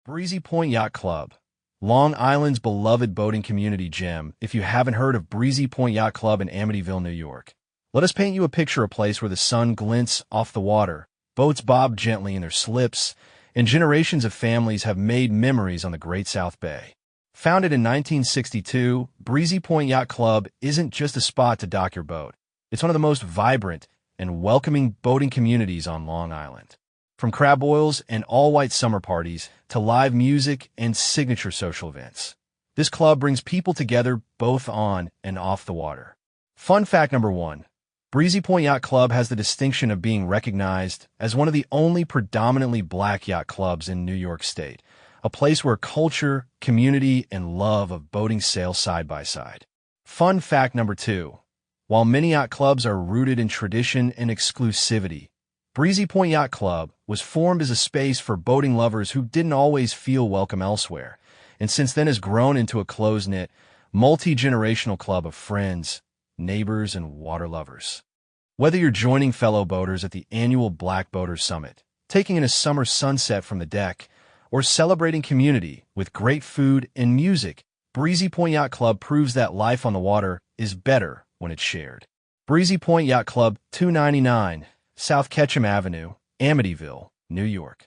Breezy Point Yacht Club, Long Island's beloved boating community gem. If you haven't heard of Breezy Point Yacht Club in Amityville, New York, let us paint you a picture of a place where the sun glints off the water, boats bob gently in their slips, and generations of families have made memories on the Great South Bay. Founded in 1962, Breezy Point Yacht Club isn't just a spot to dock your boat. It's one of the most vibrant and welcoming boating communities on Long Island. From crab boils and all-white summer parties to live music and signature social events, this club brings people together both on and off the water. Fun fact number 1. Breezy Point Yacht Club has the distinction of being recognized as one of the only predominantly black yacht clubs in New York State, a place where culture, community, and love of boating sail side by side. Fun fact number 2. While many yacht clubs are rooted in tradition and exclusivity, Breezy Point Yacht Club was formed as a space for boating lovers who didn't always feel welcome elsewhere, and since then has grown into a close-knit, multi-generational club of friends, neighbors, and water lovers. Whether you're joining fellow boaters at the annual Black Boaters Summit, taking in a summer sunset from the deck, or celebrating community with great food and music, Breezy Point Yacht Club proves that life on the water is better when it's shared. Breezy Point Yacht Club, 299 South Ketchum Avenue, Amityville, New York.